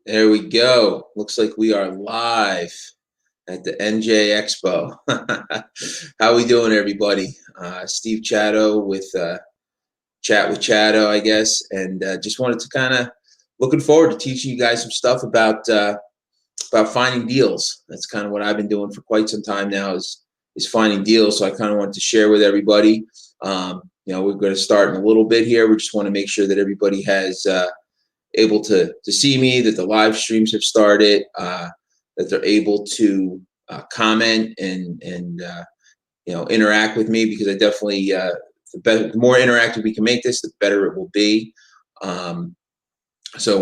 There we go. Looks like we are live at the NJ Expo. How we doing, everybody? Steve Chatto with Chat with Chatto, I guess, and just wanted to kind of looking forward to teaching you guys some stuff about finding deals. That's kind of what I've been doing for quite some time now is finding deals. So I kind of wanted to share with everybody. We're going to start in a little bit here. We just want to make sure that everybody has able to see me, that the live streams have started, that they're able to comment and interact with me, because I definitely the more interactive we can make this, the better it will be. So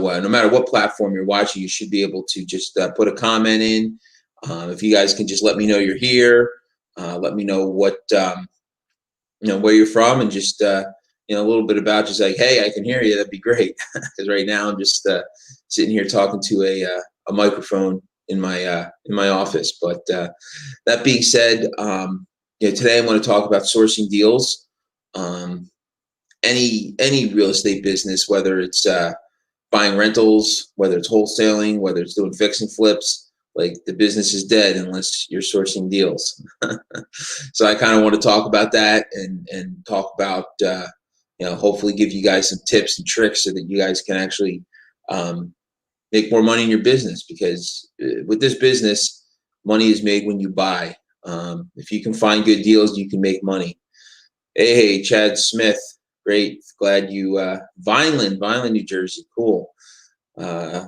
no matter what platform you're watching, you should be able to just put a comment in. If you guys can just let me know you're here, let me know what where you're from, and just a little bit about, just like, hey, I can hear you. That'd be great. Because right now I'm just sitting here talking to a microphone in my office. But that being said, today I want to talk about sourcing deals. Any real estate business, whether it's buying rentals, whether it's wholesaling, whether it's doing fix and flips, like, the business is dead unless you're sourcing deals. So I kind of want to talk about that and talk about hopefully give you guys some tips and tricks so that you guys can actually make more money in your business, because with this business, money is made when you buy. If you can find good deals, you can make money. Hey, Chad Smith, great. Glad you, Vineland, New Jersey. Cool.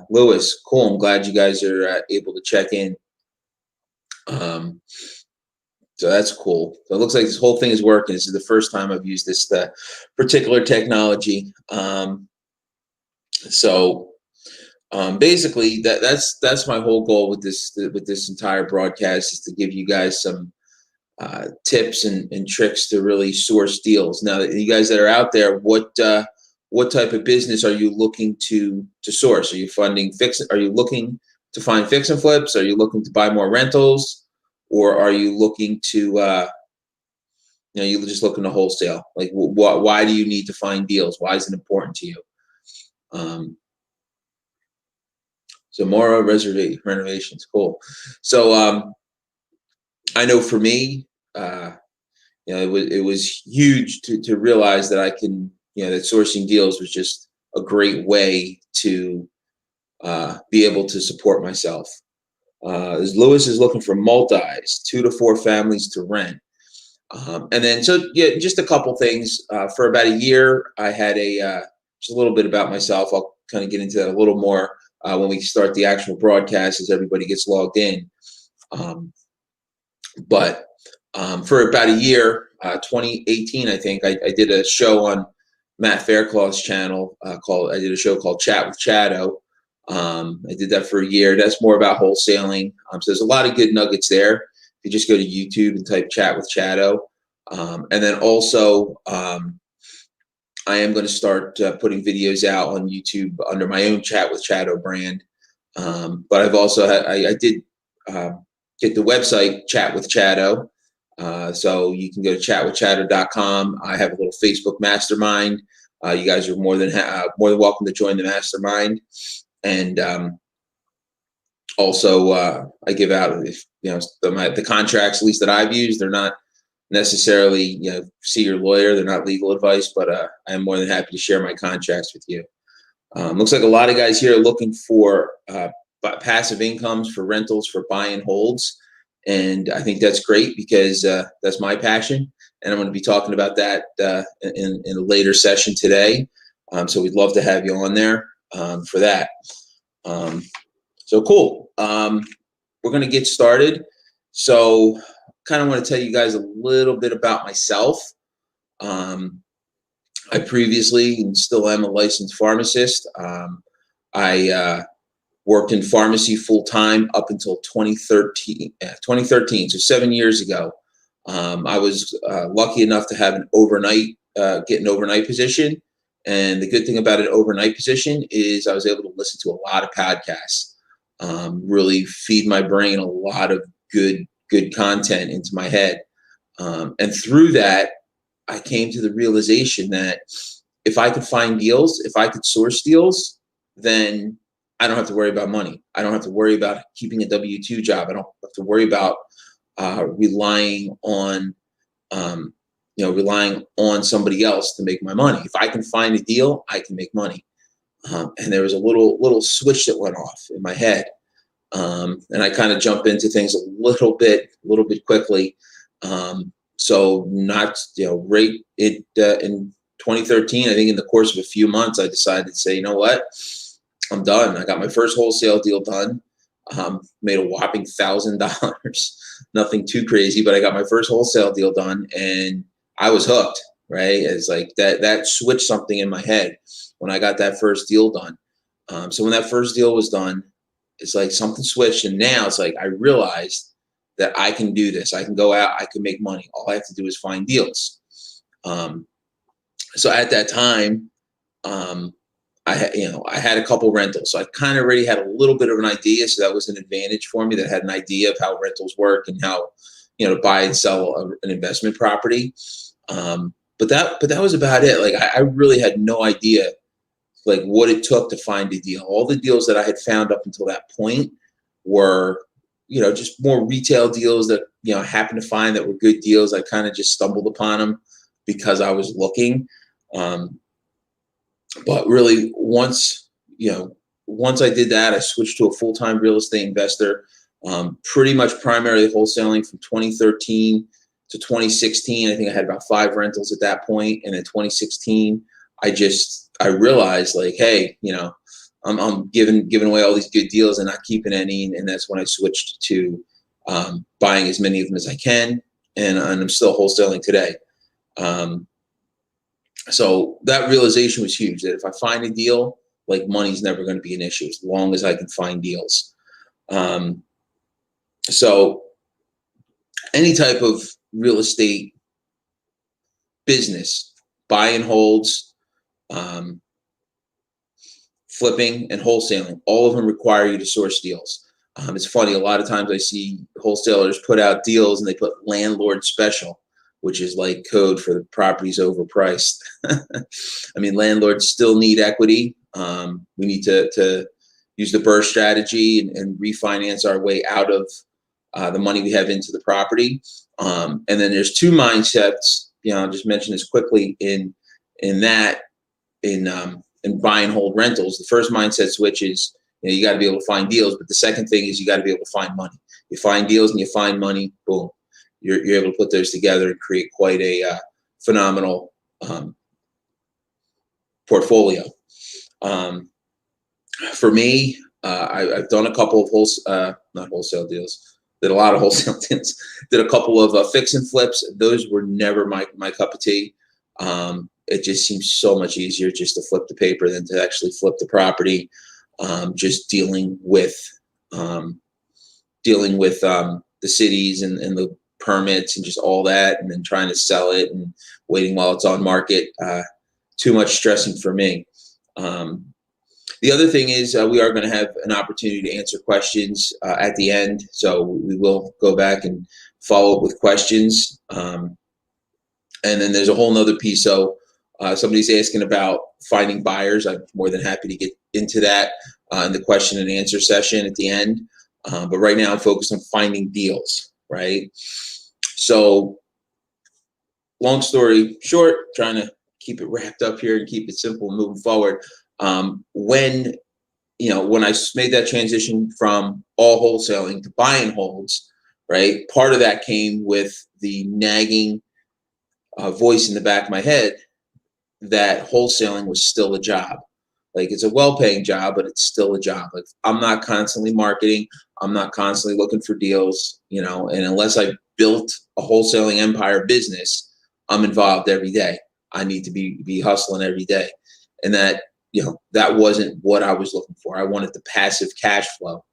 Lewis, cool. I'm glad you guys are able to check in. So that's cool. So it looks like this whole thing is working. This is the first time I've used this particular technology. Basically, that's my whole goal with this entire broadcast, is to give you guys some tips and tricks to really source deals. Now, you guys that are out there, what type of business are you looking to source? Are you Are you looking to find fix and flips? Are you looking to buy more rentals? Or are you looking to, you're just looking to wholesale? Like, why do you need to find deals? Why is it important to you? Zamora renovations, cool. So I know for me, it was huge to realize that I can, that sourcing deals was just a great way to be able to support myself. As Lewis is looking for multis, 2 to 4 families to rent. And then, just a couple things. For about a year, I had just a little bit about myself. I'll kind of get into that a little more when we start the actual broadcast, as everybody gets logged in. But for about a year, 2018, I think, I did a show on Matt Fairclough's channel I did a show called Chat with Chatto. I did that for a year. That's more about wholesaling. So there's a lot of good nuggets there. You just go to YouTube and type Chat with Chatto. And then also, I am going to start putting videos out on YouTube under my own Chat with Chatto brand. But I've also I did get the website Chat with Chatto. So you can go to chatwithchatto.com. I have a little Facebook mastermind. You guys are more than welcome to join the mastermind. And also, I give out, the contracts, at least that I've used, they're not necessarily, see your lawyer. They're not legal advice, but I am more than happy to share my contracts with you. Looks like a lot of guys here are looking for passive incomes for rentals, for buy and holds. And I think that's great, because that's my passion. And I'm going to be talking about that in a later session today. So we'd love to have you on there for that. So cool. We're going to get started. So kind of want to tell you guys a little bit about myself. I previously, and still am, a licensed pharmacist. I worked in pharmacy full time up until 2013. 2013, so 7 years ago. I was lucky enough to have get an overnight position. And the good thing about an overnight position is I was able to listen to a lot of podcasts, really feed my brain a lot of good content into my head. And through that, I came to the realization that if I could find deals, if I could source deals, then I don't have to worry about money. I don't have to worry about keeping a W-2 job. I don't have to worry about relying on relying on somebody else to make my money. If I can find a deal, I can make money. And there was a little switch that went off in my head, and I kind of jump into things a little bit quickly. So not right in 2013, I think in the course of a few months, I decided to say, you know what, I'm done. I got my first wholesale deal done. Made a whopping $1,000. Nothing too crazy, but I got my first wholesale deal done, and I was hooked. Right? It's like that switched something in my head when I got that first deal done. So when that first deal was done, it's like something switched, and now it's like I realized that I can do this. I can go out. I can make money. All I have to do is find deals. So at that time, I had a couple rentals, so I kind of already had a little bit of an idea. So that was an advantage for me, that I had an idea of how rentals work and how to buy and sell an investment property. But that was about it. Like I really had no idea like what it took to find a deal. All the deals that I had found up until that point were, just more retail deals that, I happened to find that were good deals. I kind of just stumbled upon them because I was looking. But really once I did that, I switched to a full-time real estate investor, pretty much primarily wholesaling from 2013 to 2016. I think I had about 5 rentals at that point. And in 2016, I realized like, hey, I'm giving away all these good deals and not keeping any. And that's when I switched to buying as many of them as I can. And I'm still wholesaling today. So that realization was huge, that if I find a deal, like money's never going to be an issue as long as I can find deals. So any type of real estate business, buy and holds, flipping and wholesaling, all of them require you to source deals. It's funny, a lot of times I see wholesalers put out deals and they put landlord special, which is like code for the property's overpriced. I mean, landlords still need equity. We need to use the burst strategy and refinance our way out of the money we have into the property. And then there's 2 mindsets. I'll just mention this quickly in buy and hold rentals. The first mindset switch is you got to be able to find deals, but the second thing is you got to be able to find money. You find deals and you find money, boom. You're able to put those together and create quite a phenomenal portfolio. For me, I've done a couple of not wholesale deals. Did a lot of wholesale deals. Did a couple of fix and flips. Those were never my cup of tea. It just seems so much easier just to flip the paper than to actually flip the property. Just dealing with the cities and the permits and just all that, and then trying to sell it and waiting while it's on market. Too much stressing for me. The other thing is we are going to have an opportunity to answer questions at the end. So we will go back and follow up with questions. And then there's a whole nother piece. So somebody's asking about finding buyers. I'm more than happy to get into that in the question and answer session at the end. But right now I'm focused on finding deals, right? So long story short, trying to keep it wrapped up here and keep it simple moving forward. When I made that transition from all wholesaling to buy and holds, right? Part of that came with the nagging voice in the back of my head that wholesaling was still a job. Like, it's a well-paying job, but it's still a job. Like, I'm not constantly marketing. I'm not constantly looking for deals, and unless I built a wholesaling empire business, I'm involved every day. I need to be hustling every day. And that wasn't what I was looking for. I wanted the passive cash flow.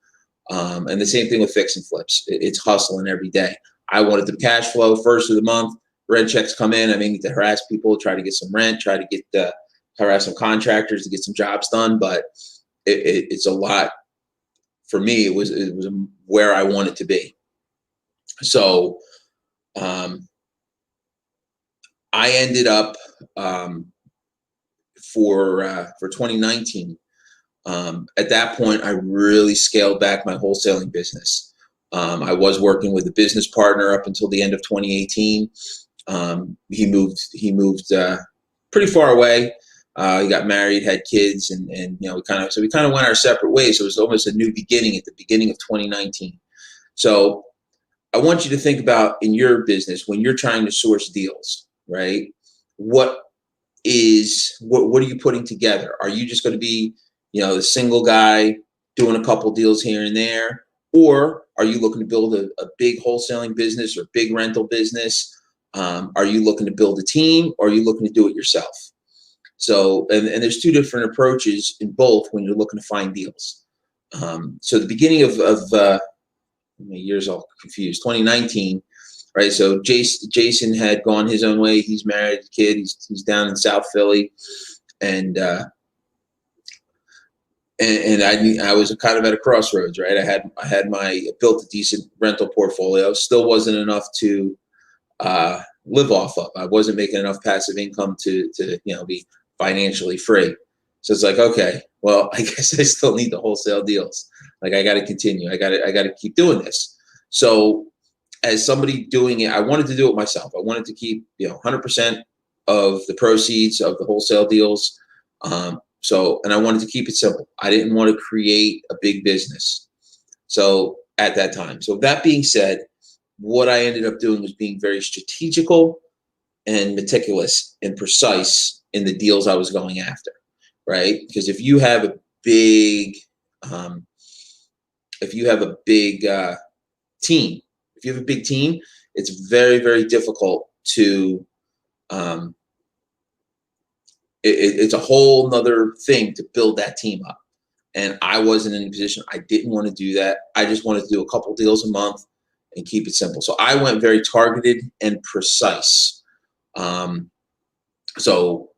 And the same thing with fix and flips. It's hustling every day. I wanted the cash flow first of the month. Rent checks come in. I may need to harass people, try to get some rent, try to get harass some contractors to get some jobs done. But it's a lot. For me, it was where I wanted to be. So I ended up for 2019. At that point, I really scaled back my wholesaling business. I was working with a business partner up until the end of 2018. He moved pretty far away. He got married, had kids, and we kind of went our separate ways. So it was almost a new beginning at the beginning of 2019. So I want you to think about in your business when you're trying to source deals, right? What are you putting together? Are you just going to be, the single guy doing a couple deals here and there, or are you looking to build a big wholesaling business or big rental business? Are you looking to build a team, or are you looking to do it yourself? So, and there's two different approaches in both when you're looking to find deals. So the beginning of my years all confused, 2019, right? So Jason had gone his own way. He's married, kid. He's down in South Philly, and I was kind of at a crossroads, right? I had built a decent rental portfolio. Still wasn't enough to live off of. I wasn't making enough passive income to be financially free. So it's like, okay, well, I guess I still need the wholesale deals. Like I got to continue. I got to keep doing this. So as somebody doing it, I wanted to do it myself. I wanted to keep 100% of the proceeds of the wholesale deals. And I wanted to keep it simple. I didn't want to create a big business. So at that time. So that being said, what I ended up doing was being very strategical and meticulous and precise in the deals I was going after, right? Because if you have a big team, it's very, very difficult to it's a whole nother thing to build that team up. And I wasn't in a position. I didn't want to do that. I just wanted to do a couple deals a month and keep it simple. So I went very targeted and precise. So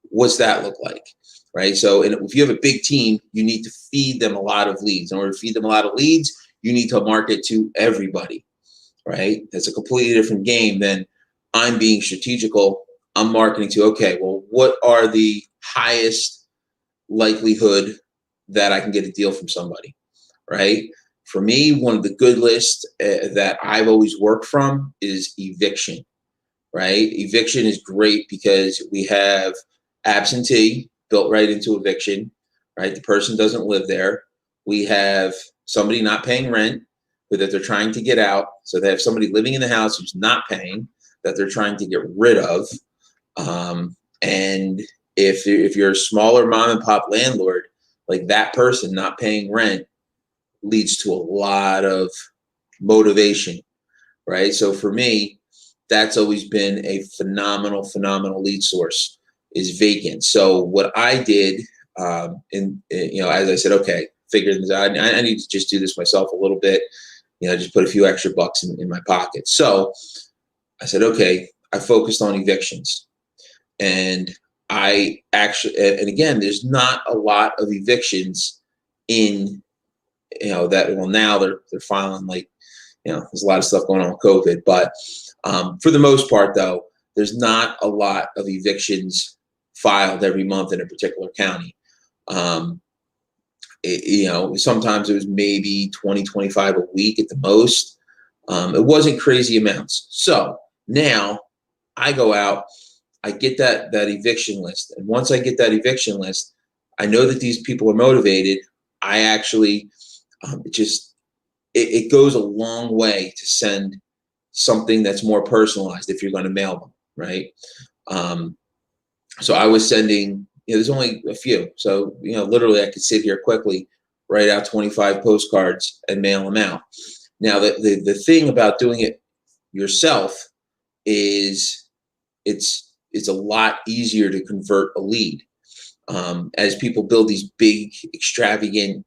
what's that look like, right? So if you have a big team, you need to feed them a lot of leads. In order to feed them a lot of leads, you need to market to everybody, right? That's a completely different game than I'm being strategical. I'm marketing to, okay, well, what are the highest likelihood that I can get a deal from somebody, right? For me, one of the good lists that I've always worked from is eviction, right? Eviction is great because we have absentee built right into eviction, right? The person doesn't live there. We have somebody not paying rent, but that they're trying to get out. So they have somebody living in the house who's not paying, that they're trying to get rid of. And if you're a smaller mom and pop landlord, like that person not paying rent leads to a lot of motivation, right? So for me, that's always been a phenomenal lead source is vacant. So what I did, as I said, okay, figure this out. I need to just do this myself a little bit, just put a few extra bucks in my pocket. So I said, okay, I focused on evictions. And I actually, and again, there's not a lot of evictions in, now they're filing like, there's a lot of stuff going on with COVID, but for the most part though, there's not a lot of evictions filed every month in a particular county. Sometimes it was maybe 20, 25 a week at the most. It wasn't crazy amounts. So now I go out, I get that eviction list. And once I get that eviction list, I know that these people are motivated. I actually, it goes a long way to send something that's more personalized if you're going to mail them, right? So I was sending, there's only a few. So, literally I could sit here quickly, write out 25 postcards and mail them out. Now, the thing about doing it yourself is it's a lot easier to convert a lead. As people build these big, extravagant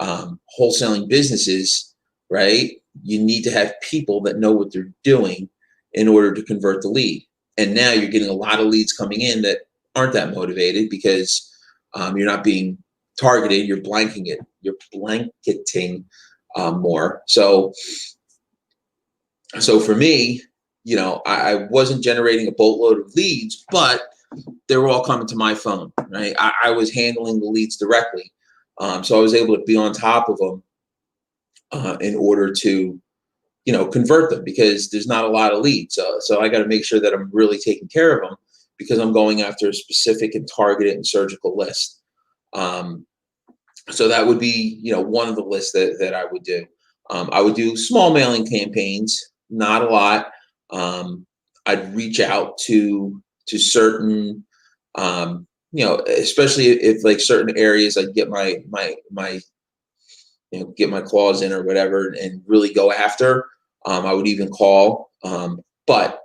wholesaling businesses, right? You need to have people that know what they're doing in order to convert the lead. And now you're getting a lot of leads coming in that aren't that motivated because you're not being targeted. You're blanketing it. You're blanketing more. So for me, I wasn't generating a boatload of leads, but they were all coming to my phone, right? I was handling the leads directly. So I was able to be on top of them in order to, convert them, because there's not a lot of leads. So I got to make sure that I'm really taking care of them, because I'm going after a specific and targeted and surgical list. Um, so that would be, one of the lists that I would do. I would do small mailing campaigns, not a lot. I'd reach out to certain, especially if like certain areas, I'd get my get my claws in or whatever, and really go after. I would even call, but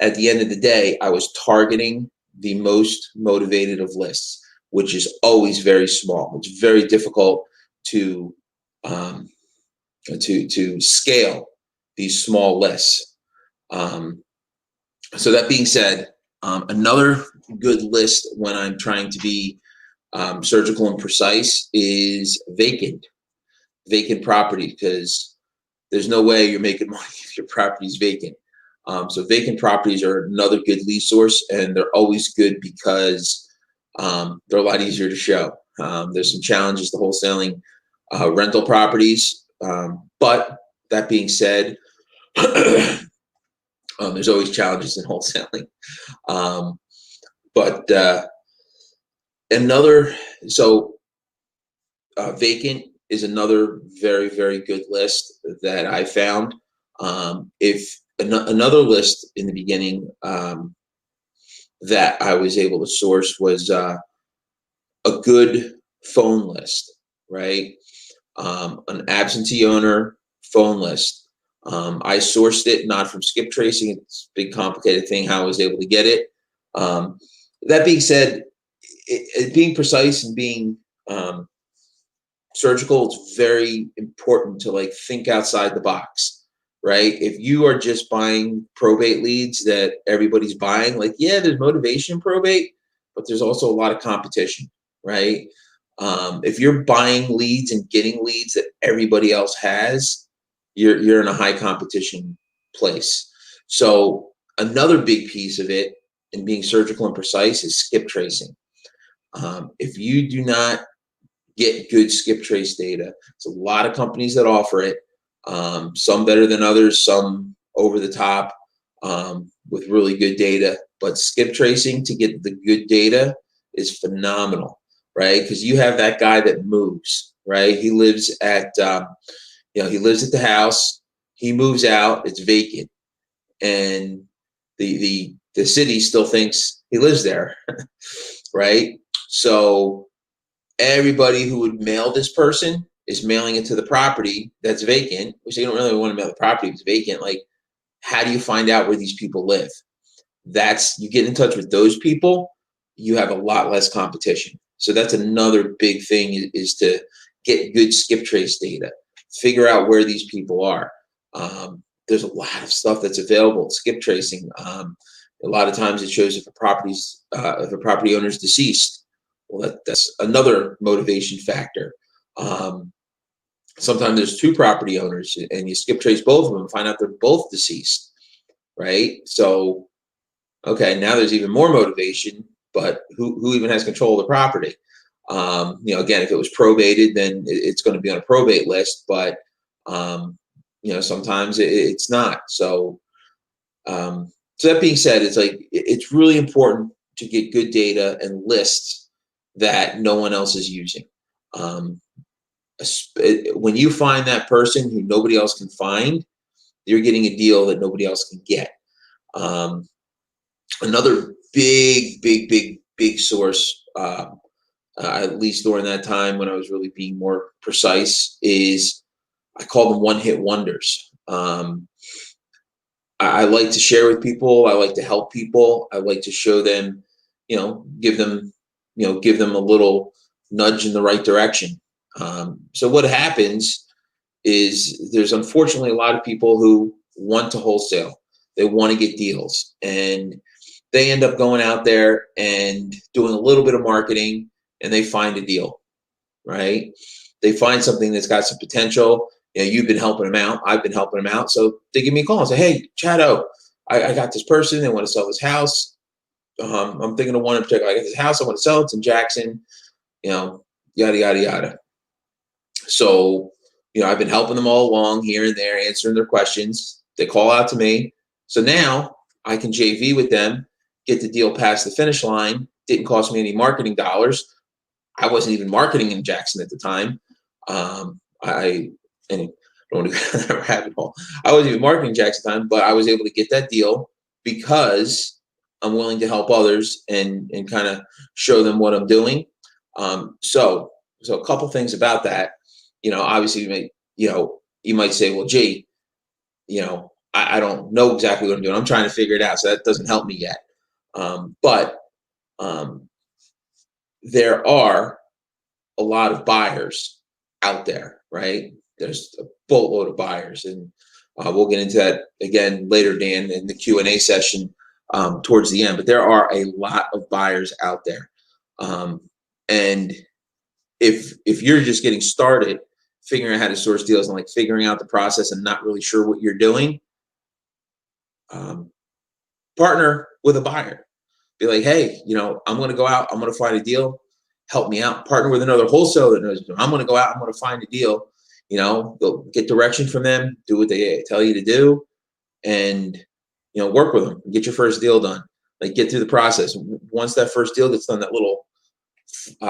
at the end of the day, I was targeting the most motivated of lists, which is always very small. It's very difficult to um, to scale these small lists. Um, so that being said, another good list when I'm trying to be surgical and precise is vacant property, because there's no way you're making money if your property is vacant. So vacant properties are another good lead source, and they're always good because they're a lot easier to show. There's some challenges to wholesaling rental properties, but that being said, there's always challenges in wholesaling. Um, but another, so vacant is another very, very good list that I found. If another list in the beginning that I was able to source was a good phone list, right? An absentee owner phone list. I sourced it not from skip tracing. It's a big complicated thing how I was able to get it. That being said, being precise and being surgical, it's very important to like think outside the box, right? If you are just buying probate leads that everybody's buying, like, yeah, there's motivation in probate, but there's also a lot of competition, right? If you're buying leads and getting leads that everybody else has, you're in a high competition place. So another big piece of it in being surgical and precise is skip tracing. If you do not get good skip trace data, it's a lot of companies that offer it. Some better than others, some over the top with really good data. But skip tracing to get the good data is phenomenal, right? Because you have that guy that moves, right? He lives at, he lives at the house. He moves out. It's vacant, and the city still thinks he lives there, right? So everybody who would mail this person is mailing it to the property that's vacant, which they don't really want to mail the property if it's vacant. Like, how do you find out where these people live? That's, you get in touch with those people, you have a lot less competition. So that's another big thing, is to get good skip trace data, figure out where these people are. There's a lot of stuff that's available, skip tracing. A lot of times it shows if a property owner is deceased. Well, that's another motivation factor. Sometimes there's two property owners, and you skip trace both of them and find out they're both deceased, right? So, okay, now there's even more motivation, but who even has control of the property? Again, if it was probated, then it's going to be on a probate list, but sometimes it's not. So, so that being said, it's like, it's really important to get good data and lists that no one else is using. When you find that person who nobody else can find, you're getting a deal that nobody else can get. Another big source, at least during that time when I was really being more precise, is I call them one-hit wonders. I like to share with people. I like to help people. I like to show them, give them a little nudge in the right direction. So what happens is there's unfortunately a lot of people who want to wholesale. They want to get deals, and they end up going out there and doing a little bit of marketing, and they find a deal, right? They find something that's got some potential. You've been helping them out. I've been helping them out. So they give me a call and say, hey, Chatto, I got this person. They want to sell this house. I'm thinking of one in particular. I got this house. I want to sell it. It's in Jackson, yada, yada, yada. So, I've been helping them all along here and there, answering their questions. They call out to me. So now I can JV with them, get the deal past the finish line. Didn't cost me any marketing dollars. I wasn't even marketing in Jackson at the time. I and I don't want to go down that rabbit hole. I wasn't even marketing Jackson at the time, but I was able to get that deal because I'm willing to help others and kind of show them what I'm doing. So a couple things about that. Obviously, you might say, well, gee, I don't know exactly what I'm doing. I'm trying to figure it out, so that doesn't help me yet. But there are a lot of buyers out there, right? There's a boatload of buyers, and we'll get into that again later, Dan, in the Q&A session towards the end. But there are a lot of buyers out there, and if you're just getting started, figuring out how to source deals and like figuring out the process and not really sure what you're doing, partner with a buyer. Be like, hey, I'm going to go out. I'm going to find a deal. Help me out. Partner with another wholesaler that knows. I'm going to go out. I'm going to find a deal. Go get direction from them. Do what they tell you to do, and work with them. Get your first deal done. Like get through the process. Once that first deal gets done, that little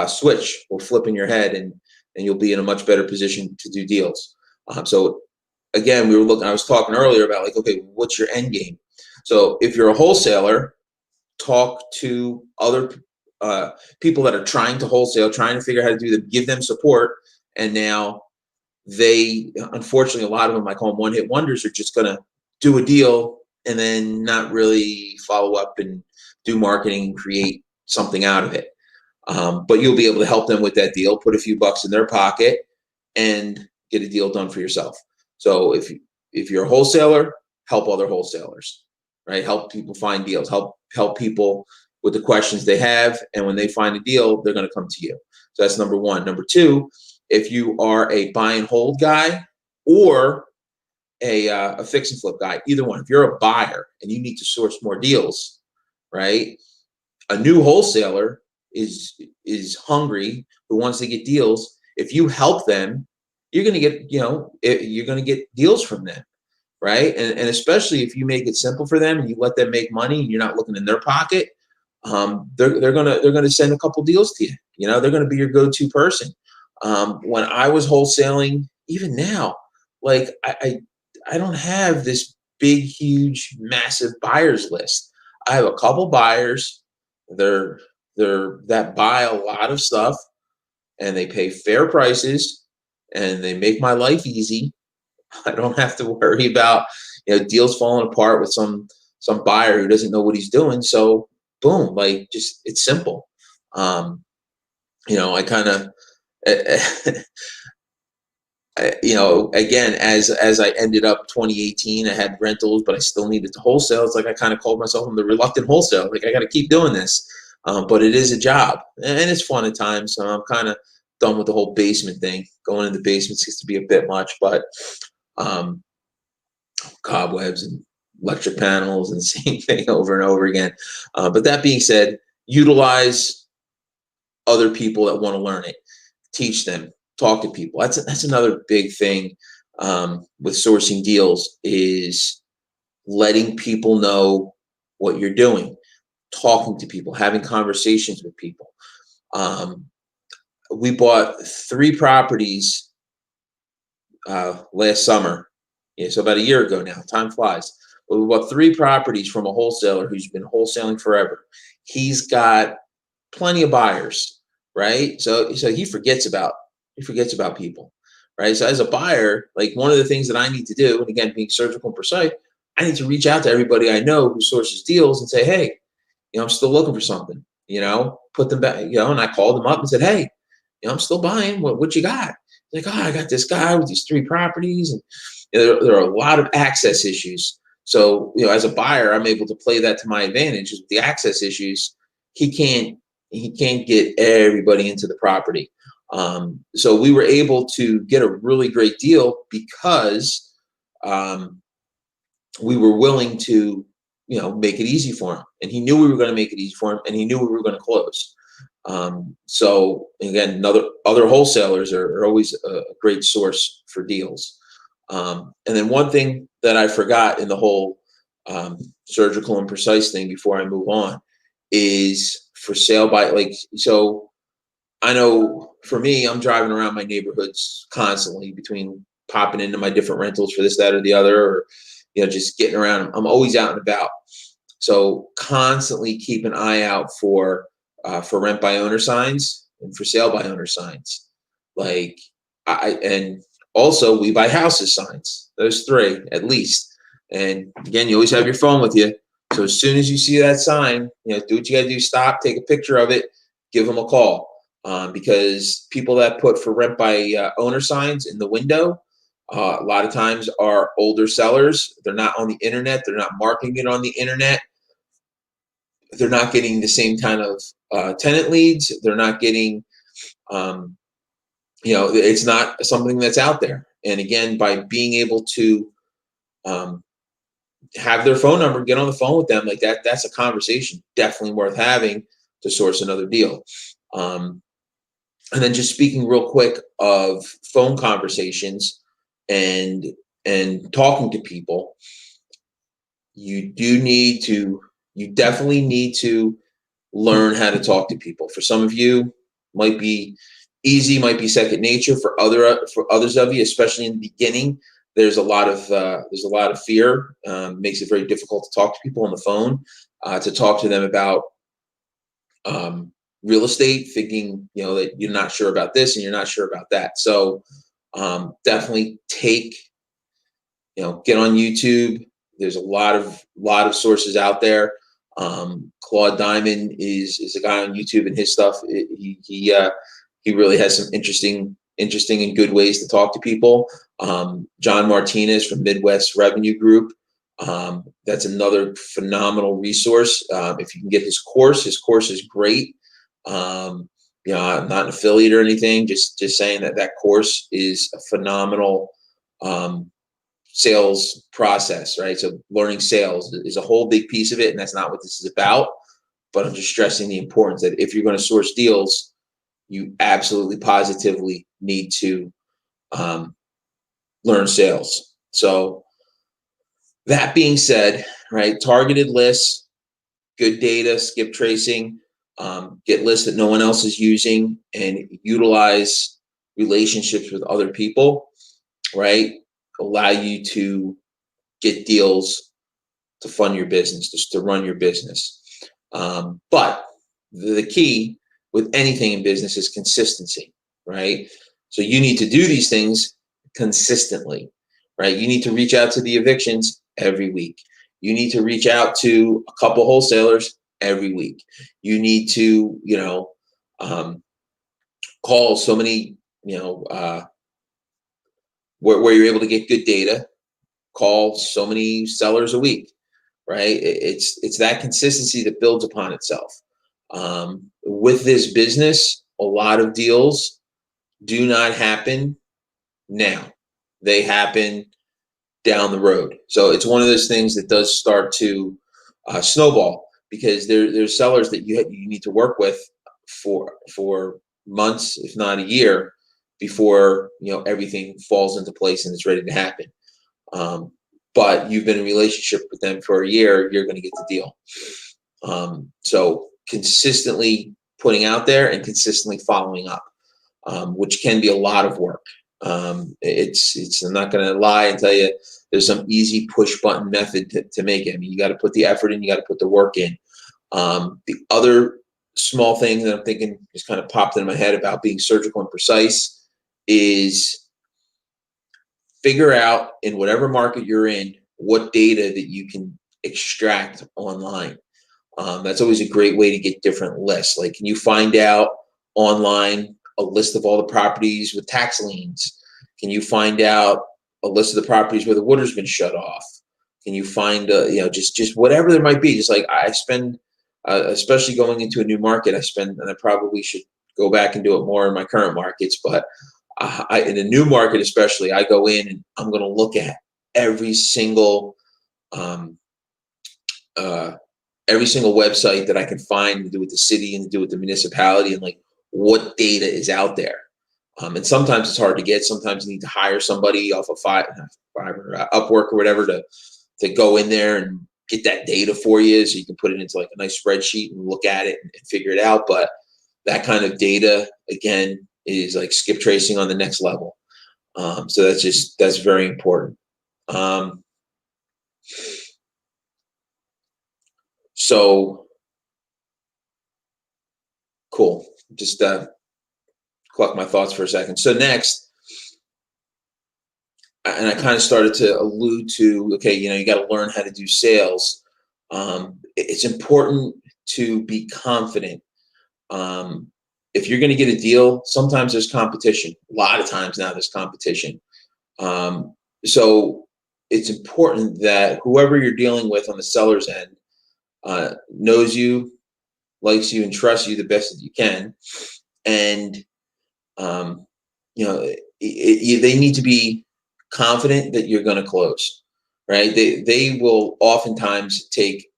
switch will flip in your head, and you'll be in a much better position to do deals. So again, I was talking earlier about like, okay, what's your end game? So if you're a wholesaler, talk to other people that are trying to wholesale, trying to figure out how to do them, give them support. And now unfortunately, a lot of them, I call them one-hit wonders, are just going to do a deal and then not really follow up and do marketing and create something out of it. But you'll be able to help them with that deal, put a few bucks in their pocket, and get a deal done for yourself. So if you're a wholesaler, help other wholesalers, right? Help people find deals. Help people with the questions they have, and when they find a deal, they're going to come to you. So that's number one. Number two, if you are a buy and hold guy or a fix and flip guy, either one. If you're a buyer and you need to source more deals, right? A new wholesaler is hungry, who wants to get deals. If you help them, you're going to get you're going to get deals from them, right? And especially if you make it simple for them and you let them make money and you're not looking in their pocket, they're gonna send a couple deals to you. They're gonna be your go-to person. When I was wholesaling, even now, like I don't have this big, huge, massive buyers list. I have a couple buyers. They're that buy a lot of stuff, and they pay fair prices, and they make my life easy. I don't have to worry about deals falling apart with some buyer who doesn't know what he's doing. So boom, like just it's simple. I kind of again, as I ended up 2018, I had rentals, but I still needed to wholesale. It's like I kind of called myself the reluctant wholesale. Like I got to keep doing this, but it is a job and it's fun at times. So I'm kind of done with the whole basement thing. Going in the basement seems to be a bit much, but cobwebs and electric panels and same thing over and over again. But that being said, utilize other people that want to learn it. Teach them. Talk to people. That's another big thing with sourcing deals is letting people know what you're doing, talking to people, having conversations with people. We bought 3 properties last summer. Yeah, so about a year ago now. Time flies. But we bought 3 properties from a wholesaler who's been wholesaling forever. He's got plenty of buyers, right? So he forgets about people, right? So as a buyer, like one of the things that I need to do, and again, being surgical and precise, I need to reach out to everybody I know who sources deals and say, hey, I'm still looking for something, put them back, and I called them up and said, hey, I'm still buying. What you got? Like, oh, I got this guy with these 3 properties, and there are a lot of access issues. So, as a buyer, I'm able to play that to my advantage. With the access issues, he can't get everybody into the property. So we were able to get a really great deal because we were willing to, make it easy for him, and he knew we were going to make it easy for him, and he knew we were going to close. So again, other wholesalers are always a great source for deals. And then one thing that I forgot in the whole surgical and precise thing before I move on is for sale by, like, so I know for me, I'm driving around my neighborhoods constantly between popping into my different rentals for this, that, or the other, or just getting around. I'm always out and about. So constantly keep an eye out for rent by owner signs and for sale by owner signs. Like and also we buy houses signs. Those three at least. And again, you always have your phone with you. So as soon as you see that sign, do what you got to do. Stop, take a picture of it, give them a call. Because people that put for rent by owner signs in the window, a lot of times are older sellers. They're not on the internet. They're not marketing it on the internet. They're not getting the same kind of tenant leads. They're not getting, it's not something that's out there. And again, by being able to have their phone number, get on the phone with them like that, that's a conversation definitely worth having to source another deal. And then just speaking real quick of phone conversations and talking to people, you definitely need to learn how to talk to people. For some of you, might be easy, might be second nature. For others of you, especially in the beginning, there's a lot of fear. Makes it very difficult to talk to people on the phone, to talk to them about real estate, thinking that you're not sure about this and you're not sure about that. So definitely get on YouTube. There's a lot of sources out there. Claude Diamond is a guy on YouTube, and his stuff, he really has some interesting and good ways to talk to people. John Martinez from Midwest Revenue Group, that's another phenomenal resource. If you can get his course is great. I'm not an affiliate or anything, just saying that course is a phenomenal sales process, right? So learning sales is a whole big piece of it, and that's not what this is about. But I'm just stressing the importance that if you're going to source deals, you absolutely positively need to learn sales. So that being said, right, targeted lists, good data, skip tracing, get lists that no one else is using, and utilize relationships with other people, right? Allow you to get deals to fund your business, just to run your business. But the key with anything in business is consistency, right? So you need to do these things consistently, right? You need to reach out to the evictions every week. You need to reach out to a couple wholesalers every week. You need to, call so many, where you're able to get good data, call so many sellers a week, right? It's that consistency that builds upon itself. With this business, a lot of deals do not happen now. They happen down the road. So it's one of those things that does start to snowball, because there's sellers that you need to work with for months, if not a year, before everything falls into place and it's ready to happen. But you've been in a relationship with them for a year, you're going to get the deal. So consistently putting out there and consistently following up, which can be a lot of work. It's I'm not going to lie and tell you there's some easy push button method to make it. I mean, you got to put the effort in, you got to put the work in. The other small thing that I'm thinking just kind of popped into my head about being surgical and precise is figure out, in whatever market you're in, what data that you can extract online. That's always a great way to get different lists. Like, can you find out online a list of all the properties with tax liens? Can you find out a list of the properties where the water's been shut off? Can you find, just whatever there might be? Just like I spend, especially going into a new market, and I probably should go back and do it more in my current markets, but in a new market especially, I go in and I'm going to look at every single every single website that I can find to do with the city and to do with the municipality, and like what data is out there. And sometimes it's hard to get. Sometimes you need to hire somebody off of Fiverr, Upwork or whatever to go in there and get that data for you, so you can put it into like a nice spreadsheet and look at it and figure it out. But that kind of data, again, is like skip tracing on the next level. So that's very important. So cool. Just collect my thoughts for a second. So next, and I kind of started to allude to, okay, you got to learn how to do sales. It's important to be confident. If you're going to get a deal, sometimes there's competition. A lot of times now there's competition. So it's important that whoever you're dealing with on the seller's end knows you, likes you, and trusts you the best that you can. And, they need to be confident that you're going to close, right? They will oftentimes take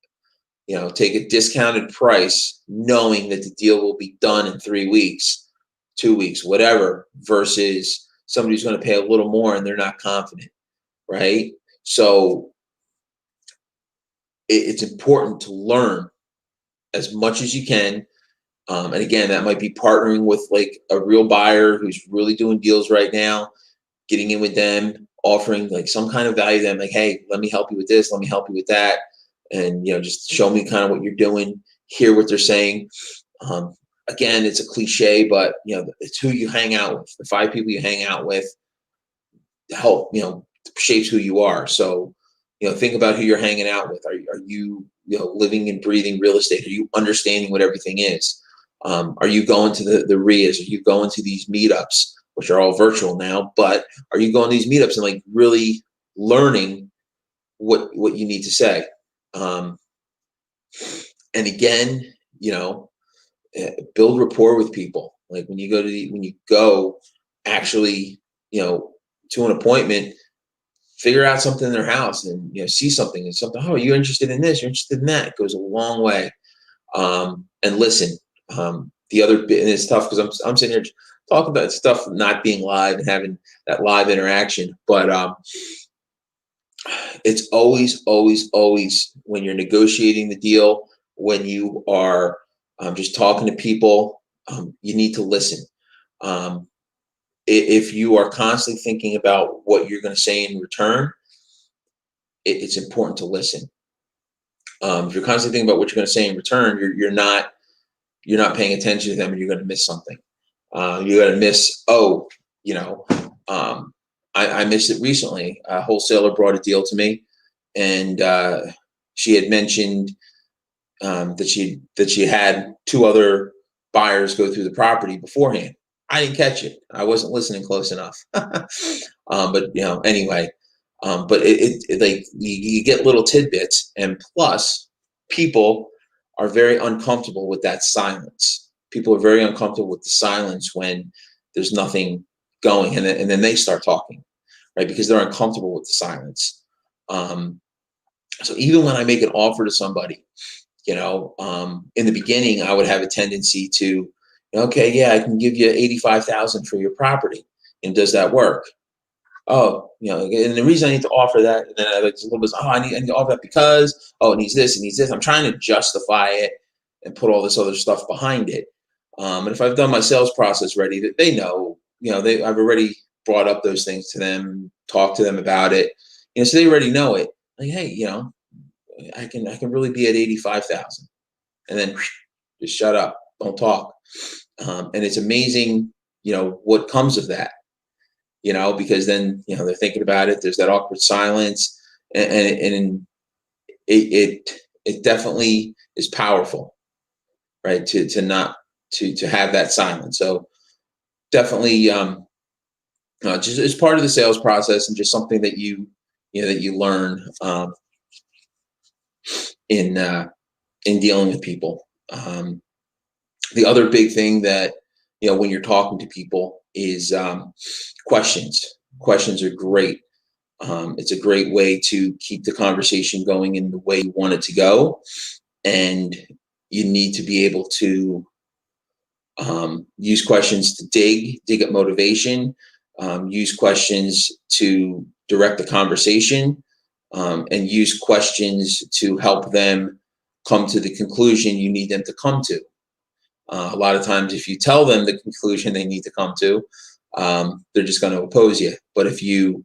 a discounted price, knowing that the deal will be done in 3 weeks, 2 weeks, whatever, versus somebody who's going to pay a little more and they're not confident, right? So it's important to learn as much as you can. And again, that might be partnering with like a real buyer who's really doing deals right now, getting in with them, offering like some kind of value to them, like, hey, let me help you with this, let me help you with that. And, just show me kind of what you're doing, hear what they're saying. Again, it's a cliche, but, it's who you hang out with. The 5 people you hang out with help, shapes who you are. So, think about who you're hanging out with. Are you, living and breathing real estate? Are you understanding what everything is? Are you going to the RIAs? Are you going to these meetups, which are all virtual now, but are you going to these meetups and like really learning what you need to say? And again, build rapport with people. Like when you go actually, to an appointment, figure out something in their house and, see something and something. Oh, you're interested in this? You're interested in that? It goes a long way. And listen. The other bit, and it's tough because I'm sitting here talking about stuff not being live and having that live interaction, but it's always, always, always when you're negotiating the deal, when you are just talking to people, you need to listen. If you are constantly thinking about what you're going to say in return, it's important to listen. If you're constantly thinking about what you're going to say in return, you're not paying attention to them, and you're going to miss something. You're going to miss, I missed it recently. A wholesaler brought a deal to me, and she had mentioned that she had 2 other buyers go through the property beforehand. I didn't catch it. I wasn't listening close enough. But anyway, but it like you get little tidbits, and plus people are very uncomfortable with that silence. People are very uncomfortable with the silence when there's nothing going, and then they start talking, right? Because they're uncomfortable with the silence. So even when I make an offer to somebody, in the beginning, I would have a tendency to, okay, yeah, I can give you 85,000 for your property, and does that work? Oh, and the reason I need to offer that, and then I like a little bit, I need to offer that because, it needs this, it needs this. I'm trying to justify it and put all this other stuff behind it. And if I've done my sales process ready, that they know, I've already brought up those things to them, talked to them about it, so they already know it. Like, hey, I can really be at 85,000, and then just shut up, don't talk. And it's amazing, what comes of that. Because then, they're thinking about it. There's that awkward silence, and it definitely is powerful, right? To not to have that silence. So definitely, just as part of the sales process, and just something that you learn in dealing with people. The other big thing that when you're talking to people is questions. Questions are great. It's a great way to keep the conversation going in the way you want it to go. and you need to be able to use questions to dig at motivation, use questions to direct the conversation, and use questions to help them come to the conclusion you need them to come to. A lot of times, if you tell them the conclusion they need to come to, they're just going to oppose you. But if you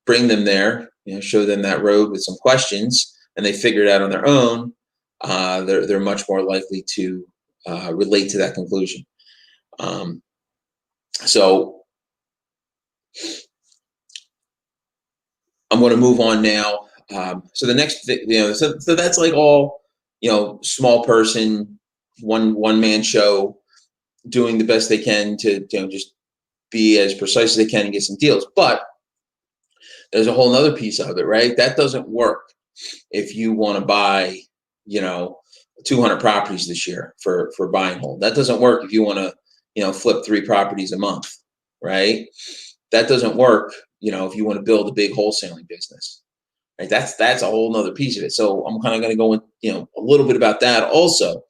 bring them there, show them that road with some questions, and they figure it out on their own, they're much more likely to relate to that conclusion. So I'm going to move on now. So the next, so that's like all, small person, one man show, doing the best they can to just be as precise as they can and get some deals. But there's a whole other piece of it, right? That doesn't work if you want to buy, 200 properties this year for buy and hold. That doesn't work if you want to, flip 3 properties a month, right? That doesn't work, if you want to build a big wholesaling business, right? That's a whole nother piece of it. So I'm kind of going to go in, a little bit about that also.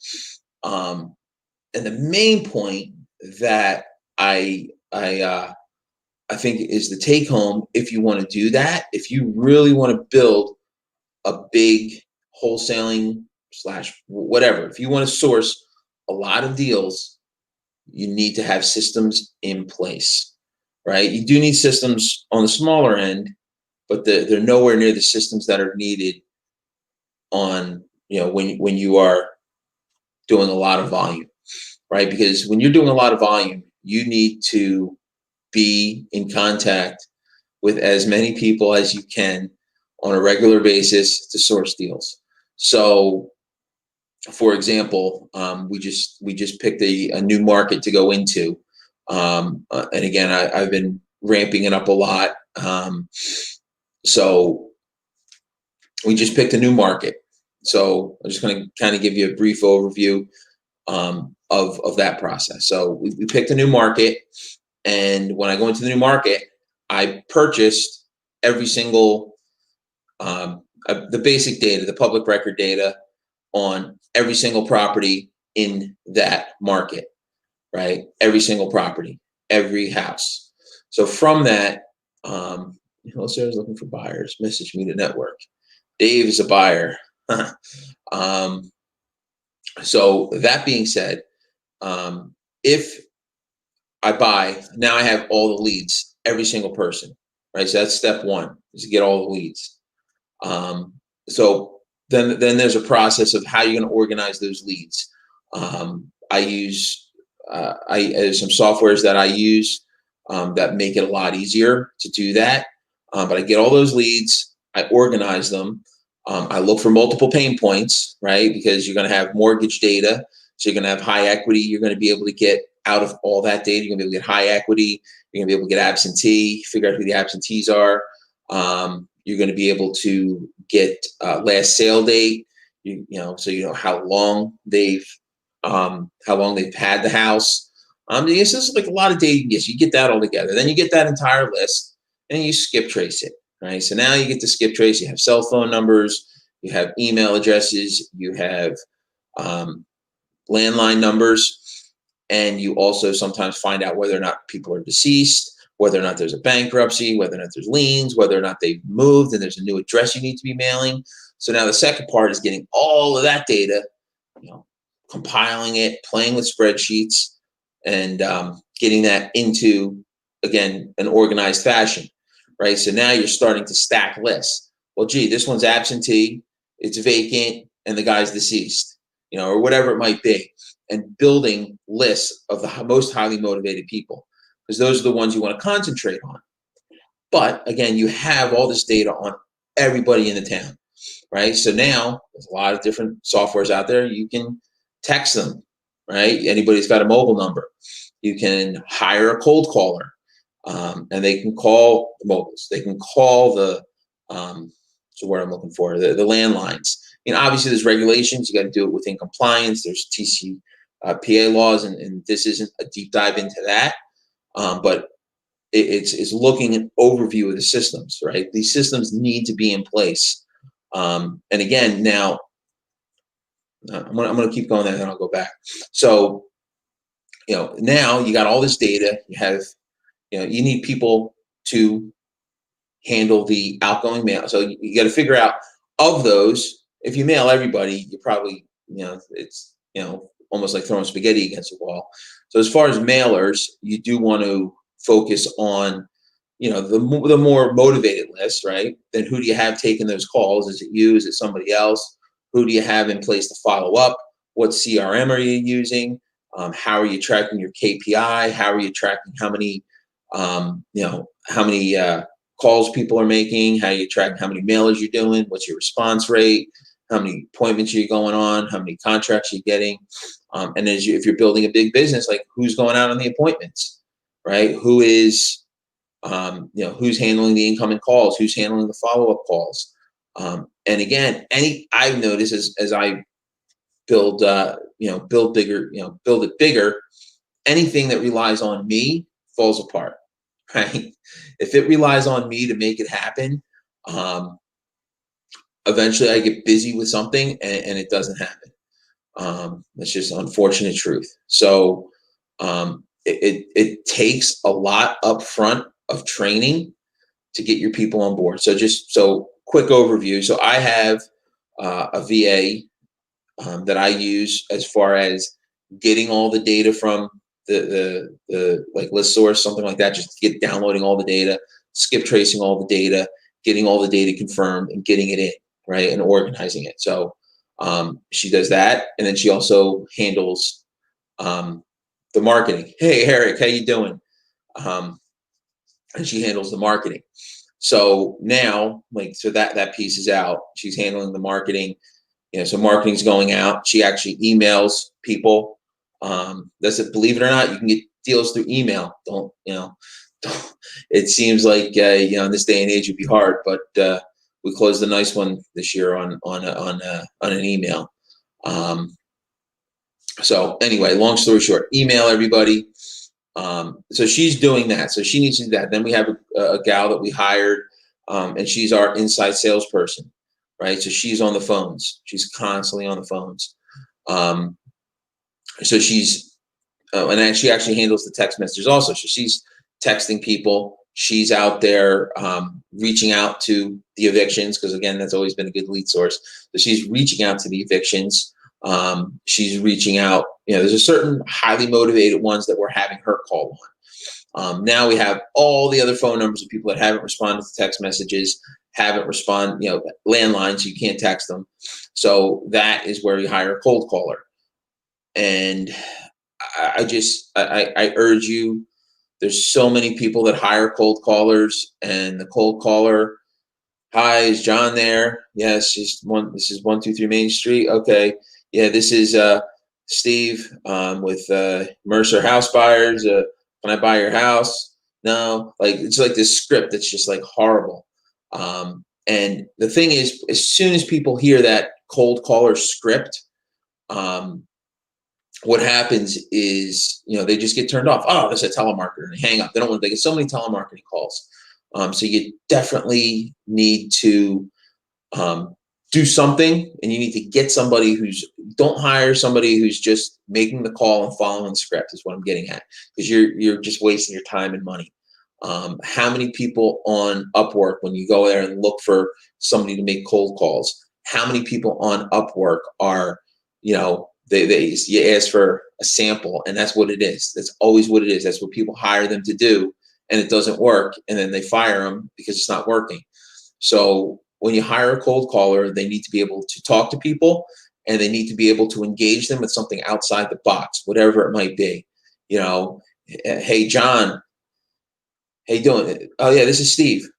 And the main point that I think is the take home, if you want to do that, if you really want to build a big wholesaling / whatever, if you want to source a lot of deals, you need to have systems in place, right? You do need systems on the smaller end, but they're nowhere near the systems that are needed on, when you are doing a lot of volume, right? Because when you're doing a lot of volume, you need to be in contact with as many people as you can on a regular basis to source deals. So, for example, we just picked a new market to go into, and again, I've been ramping it up a lot. So we just picked a new market. So I'm just going to kind of give you a brief overview of that process. So we picked a new market, and when I go into the new market, I purchased every single the basic data, the public record data on every single property in that market, right? Every single property, every house. So from that, Sarah's looking for buyers. Message me to network. Dave is a buyer. So that being said, if I buy, now I have all the leads, every single person, right? So that's step one, is to get all the leads. So then there's a process of how you're going to organize those leads. I use there's some softwares that I use that make it a lot easier to do that. But I get all those leads, I organize them. I look for multiple pain points, right? Because you're going to have mortgage data, so you're going to have high equity. You're going to be able to get out of all that data. You're going to be able to get high equity. You're going to be able to get absentee, figure out who the absentees are. You're going to be able to get last sale date. So you know how long they've had the house. This is like a lot of data you get. So you get that all together. Then you get that entire list, and you skip trace it. Right. So now you get to skip trace. You have cell phone numbers. You have email addresses. You have landline numbers, and you also sometimes find out whether or not people are deceased, whether or not there's a bankruptcy, whether or not there's liens, whether or not they've moved and there's a new address you need to be mailing. So now the second part is getting all of that data, compiling it, playing with spreadsheets, and getting that into, again, an organized fashion, right? So now you're starting to stack lists. Well, gee, this one's absentee, it's vacant, and the guy's deceased, or whatever it might be, and building lists of the most highly motivated people, because those are the ones you want to concentrate on. But again, you have all this data on everybody in the town, right? So now there's a lot of different softwares out there. You can text them, right? Anybody's got a mobile number. You can hire a cold caller, and they can call the mobiles. They can call the, so what I'm looking for, the landlines. Obviously there's regulations. You got to do it within compliance. There's TCPA laws, and this isn't a deep dive into that. But it's looking at overview of the systems, right? These systems need to be in place. And again, now I'm gonna keep going there, and then I'll go back. So now you got all this data. You have you need people to handle the outgoing mail. So you got to figure out of those. If you mail everybody, you probably it's almost like throwing spaghetti against a wall. So as far as mailers, you do want to focus on the more motivated list, right? Then who do you have taking those calls? Is it you? Is it somebody else? Who do you have in place to follow up? What CRM are you using? How are you tracking your KPI? How are you tracking how many how many calls people are making? How are you tracking how many mailers you're doing? What's your response rate? How many appointments are you going on? How many contracts are you getting? And if you're building a big business, like who's going out on the appointments, right? Who is who's handling the incoming calls, who's handling the follow-up calls. And again, I've noticed as I build, build bigger, build it bigger, anything that relies on me falls apart, right? If it relies on me to make it happen, eventually I get busy with something and it doesn't happen. That's just unfortunate truth. So it takes a lot upfront of training to get your people on board. So quick overview. So I have a VA that I use as far as getting all the data from the like list source, something like that, just get downloading all the data, skip tracing all the data, getting all the data confirmed and getting it in, right, and organizing it. So she does that, and then she also handles the marketing. Hey, Eric, how you doing? And she handles the marketing. So now, so that piece is out. She's handling the marketing. So marketing's going out. She actually emails people. That's it. Believe it or not, you can get deals through email. Don't. It seems like in this day and age it'd be hard, but we closed a nice one this year on an email. So anyway, long story short, email everybody. So she's doing that. So she needs to do that. Then we have a gal that we hired, and she's our inside salesperson, right? So she's on the phones. She's constantly on the phones. So she's, and then she actually handles the text messages also. So she's texting people. She's out there reaching out to the evictions, because again, that's always been a good lead source. So she's reaching out to the evictions. She's reaching out. There's a certain highly motivated ones that we're having her call on. Now we have all the other phone numbers of people that haven't responded to text messages, haven't responded, landlines, you can't text them. So that is where we hire a cold caller. And I urge you, there's so many people that hire cold callers, and the cold caller, hi, is John there? Yes, this is 123 Main Street. Okay. Yeah, this is Steve with Mercer House Buyers. Can I buy your house? No. It's like this script that's just like horrible. And the thing is, as soon as people hear that cold caller script, what happens is, they just get turned off. Oh, there's a telemarketer, and they hang up. They get so many telemarketing calls. So you definitely need to do something, and you need to get somebody don't hire somebody who's just making the call and following the script, is what I'm getting at, because you're just wasting your time and money. How many people on Upwork, when you go there and look for somebody to make cold calls, how many people on Upwork are, you ask for a sample, and that's what it is. That's always what it is. That's what people hire them to do, and it doesn't work, and then they fire them because it's not working. So when you hire a cold caller, they need to be able to talk to people, and they need to be able to engage them with something outside the box, whatever it might be. Hey, John, how you doing? Oh yeah, this is Steve.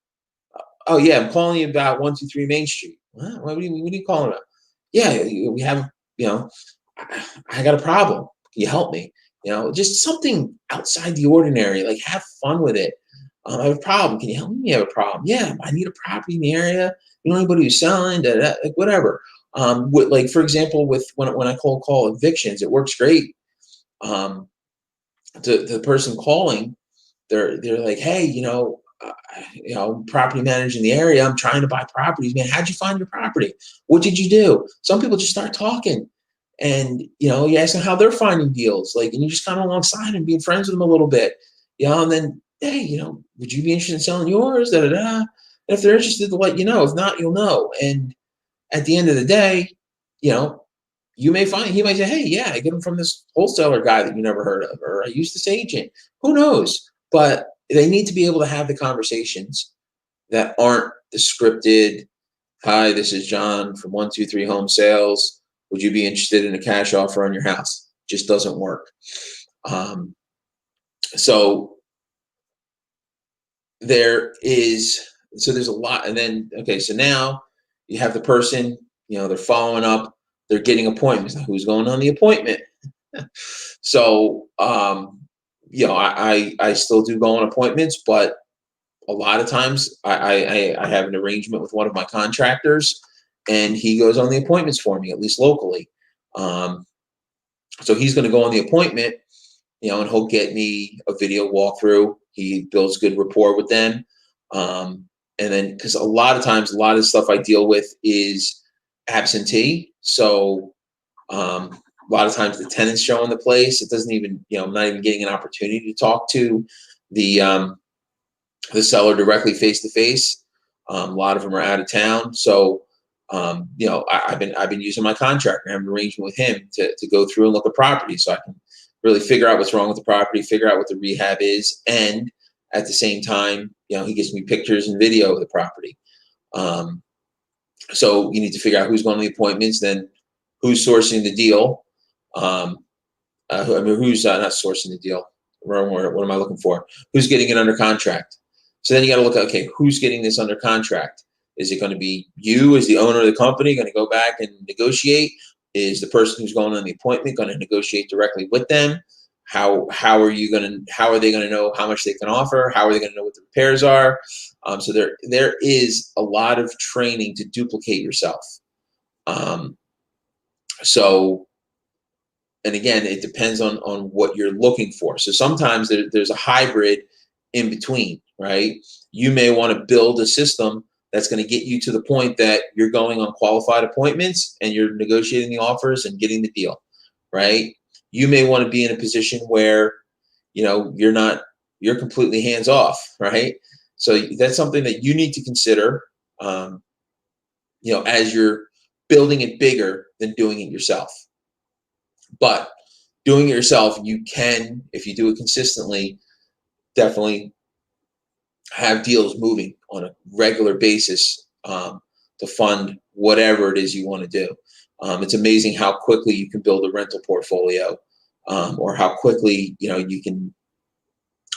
Oh yeah, I'm calling you about 123 Main Street. What are you calling about? Yeah, we have, I got a problem. Can you help me? Just something outside the ordinary. Like, have fun with it. I have a problem. Can you help me? I have a problem. Yeah, I need a property in the area. You know anybody who's selling? Like whatever. For example, with when I cold call evictions, it works great. The person calling, they're like, hey, property manager in the area. I'm trying to buy properties. Man, how'd you find your property? What did you do? Some people just start talking. And, you ask them how they're finding deals, like, and you just kind of alongside and being friends with them a little bit, and then, hey, would you be interested in selling yours? Da, da, da. And if they're interested, to let you know. If not, you'll know. And at the end of the day, you know, you may find he might say, hey, yeah, I get them from this wholesaler guy that you never heard of, or I used this agent. Who knows? But they need to be able to have the conversations that aren't the scripted. Hi, this is John from 123 Home Sales. Would you be interested in a cash offer on your house? Just doesn't work. So there's a lot. And then, okay, so now you have the person, they're following up, they're getting appointments. Now, who's going on the appointment? So, I still do go on appointments, but a lot of times I have an arrangement with one of my contractors, and he goes on the appointments for me, at least locally. So he's going to go on the appointment, and he'll get me a video walkthrough. He builds good rapport with them. And then, because a lot of times, a lot of the stuff I deal with is absentee. So a lot of times the tenant's showing the place. It doesn't even, I'm not even getting an opportunity to talk to the seller directly face to face. A lot of them are out of town. So, I've been using my contractor. I have an arrangement with him to go through and look at property, so I can really figure out what's wrong with the property, figure out what the rehab is, and at the same time, he gives me pictures and video of the property. So you need to figure out who's going to the appointments, then who's sourcing the deal. Who's not sourcing the deal? Wrong word. What am I looking for? Who's getting it under contract? So then you got to look at, okay, who's getting this under contract? Is it going to be you as the owner of the company going to go back and negotiate? Is the person who's going on the appointment going to negotiate directly with them? How are they going to know how much they can offer? How are they going to know what the repairs are? So there is a lot of training to duplicate yourself. And again, it depends on what you're looking for. So sometimes there's a hybrid in between, right? You may want to build a system that's going to get you to the point that you're going on qualified appointments and you're negotiating the offers and getting the deal, right? You may want to be in a position where, you're completely hands off, right? So that's something that you need to consider, as you're building it bigger than doing it yourself. But doing it yourself, you can, if you do it consistently, definitely have deals moving on a regular basis to fund whatever it is you want to do. It's amazing how quickly you can build a rental portfolio, or how quickly you can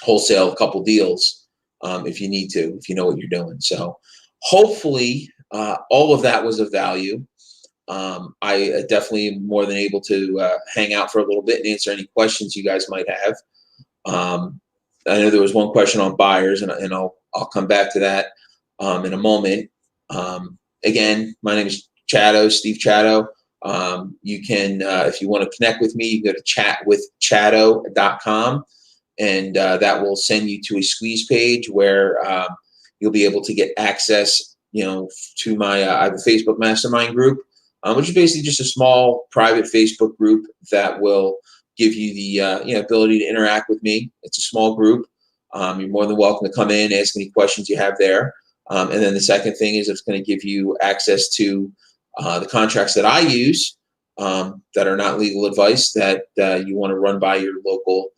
wholesale a couple deals if you need to, if you know what you're doing. So hopefully all of that was of value. I definitely am more than able to hang out for a little bit and answer any questions you guys might have. I know there was one question on buyers, and I'll come back to that in a moment. Again, my name is Chatto, Steve Chatto. You can, if you want to connect with me, you can go to chatwithchatto.com, and that will send you to a squeeze page where you'll be able to get access, to my I have a Facebook mastermind group, which is basically just a small private Facebook group that will give you the ability to interact with me. It's a small group. You're more than welcome to come in, ask any questions you have there. And then the second thing is it's going to give you access to the contracts that I use that are not legal advice that you want to run by your local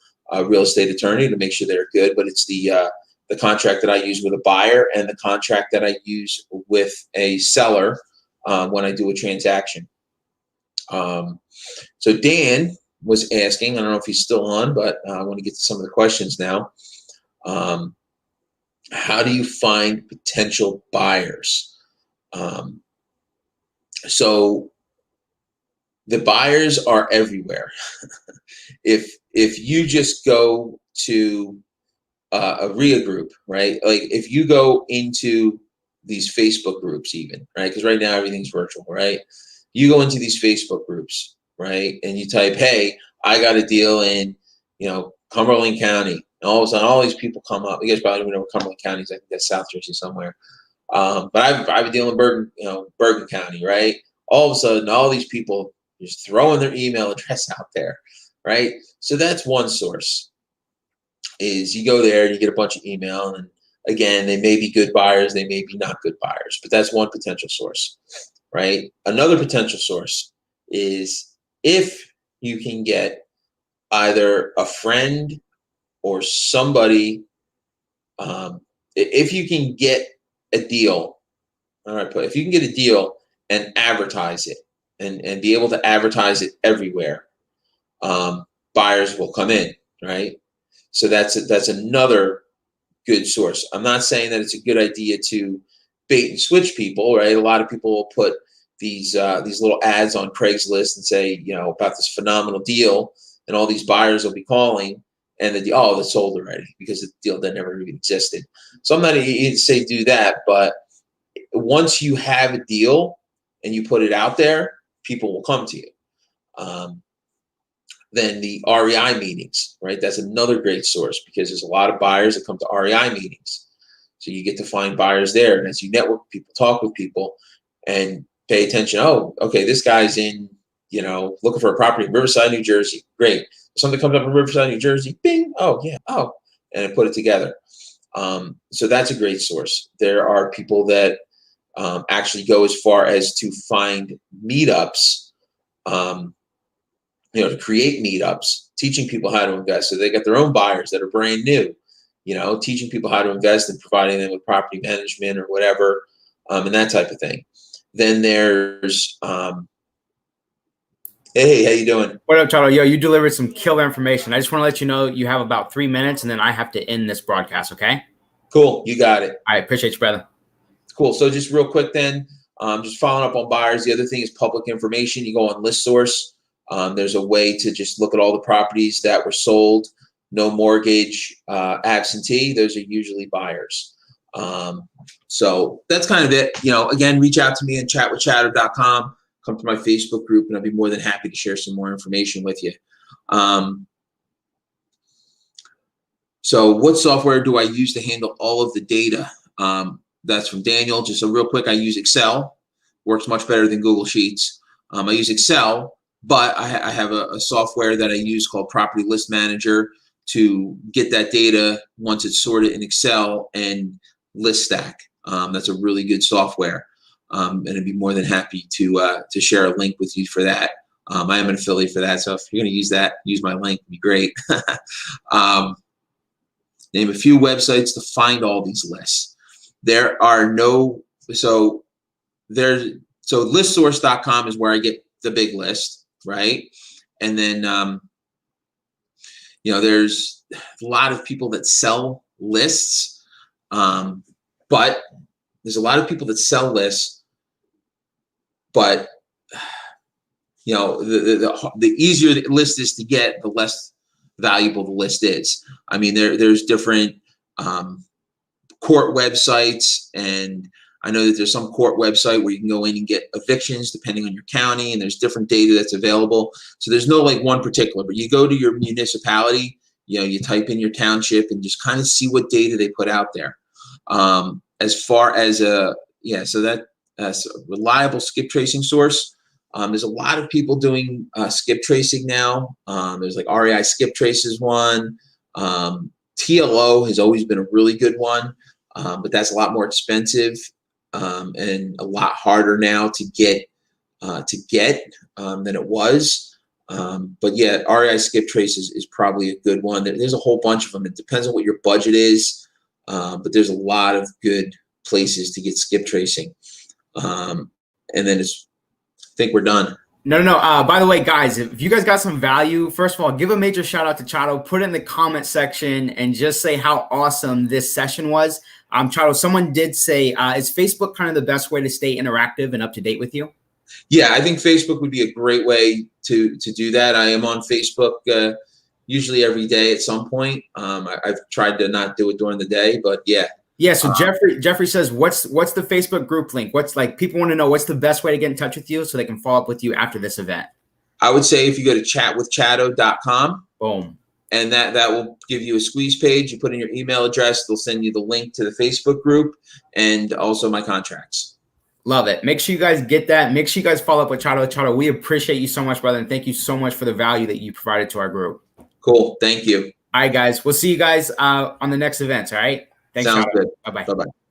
real estate attorney to make sure they're good. But it's the contract that I use with a buyer and the contract that I use with a seller when I do a transaction. So Dan was asking, I don't know if he's still on, but I want to get to some of the questions now. How do you find potential buyers? So the buyers are everywhere. If you just go to a RIA group, right? Like if you go into these Facebook groups even, right? Because right now everything's virtual, right? You go into these Facebook groups, right? And you type, hey, I got a deal in, Cumberland County. And all of a sudden, all these people come up. You guys probably don't know where Cumberland County is. I think that's South Jersey somewhere. But I've been dealing in Bergen County, right? All of a sudden, all these people, just throwing their email address out there, right? So that's one source. Is you go there and you get a bunch of email, and again, they may be good buyers, they may be not good buyers, but that's one potential source, right? Another potential source is if you can get either a friend or somebody, if you can get a deal, all right, but if you can get a deal and advertise it and be able to advertise it everywhere, buyers will come in, right? So that's another good source. I'm not saying that it's a good idea to bait and switch people, right? A lot of people will put these little ads on Craigslist and say, about this phenomenal deal, and all these buyers will be calling, and that's sold already because the deal that never even existed. So I'm not going to say do that, but once you have a deal and you put it out there, people will come to you. Then the REI meetings, right? That's another great source because there's a lot of buyers that come to REI meetings. So you get to find buyers there. And as you network with people, talk with people, and pay attention, oh, okay, this guy's in, looking for a property in Riverside, New Jersey. Great. If something comes up in Riverside, New Jersey, bing, oh, yeah, oh, and I put it together. So that's a great source. There are people that actually go as far as to find meetups, to create meetups, teaching people how to invest. So they got their own buyers that are brand new, teaching people how to invest and providing them with property management or whatever, and that type of thing. Then there's, hey, how you doing? What up, Chatto? Yo, you delivered some killer information. I just want to let you know you have about 3 minutes, and then I have to end this broadcast, okay? Cool, you got it. I appreciate you, brother. Cool. So just real quick then, just following up on buyers. The other thing is public information. You go on ListSource. There's a way to just look at all the properties that were sold, no mortgage, absentee. Those are usually buyers. So that's kind of it. Again, reach out to me and chatwithchatto.com. Come to my Facebook group, and I'll be more than happy to share some more information with you. So what software do I use to handle all of the data? That's from Daniel. Just so real quick, I use Excel. Works much better than Google Sheets. I use Excel, but I have a software that I use called Property List Manager to get that data once it's sorted in Excel and list stack. That's a really good software, and I'd be more than happy to share a link with you for that. I am an affiliate for that, so if you're going to use that, use my link. It'd be great. Name a few websites to find all these lists. There are no so listsource.com is where I get the big list, right? And then there's a lot of people that sell lists, but there's a lot of people that sell lists, but the easier the list is to get, the less valuable the list is. I mean, there's different court websites, and I know that there's some court website where you can go in and get evictions depending on your county, and there's different data that's available. So there's no one particular, but you go to your municipality, you type in your township and just kind of see what data they put out there. As far as so that's a reliable skip tracing source. There's a lot of people doing skip tracing now. There's REI Skip Trace is one. TLO has always been a really good one, but that's a lot more expensive and a lot harder now to get than it was. But yeah, REI Skip Trace is probably a good one. There's a whole bunch of them. It depends on what your budget is, but there's a lot of good places to get skip tracing. And then I think we're done. No. By the way, guys, if you guys got some value, first of all, give a major shout out to Chatto. Put it in the comment section and just say how awesome this session was. Chatto, someone did say, is Facebook kind of the best way to stay interactive and up to date with you? Yeah, I think Facebook would be a great way to do that. I am on Facebook usually every day at some point. I've tried to not do it during the day, but yeah. Yeah, so Jeffrey says, what's the Facebook group link? People want to know what's the best way to get in touch with you so they can follow up with you after this event? I would say if you go to chatwithchatto.com. Boom. And that will give you a squeeze page. You put in your email address, they'll send you the link to the Facebook group and also my contracts. Love it. Make sure you guys get that. Make sure you guys follow up with Chatto. Chatto, we appreciate you so much, brother. And thank you so much for the value that you provided to our group. Cool. Thank you. All right, guys. We'll see you guys on the next events. All right. Thanks, Sounds Chatto. good. Bye-bye. Bye-bye.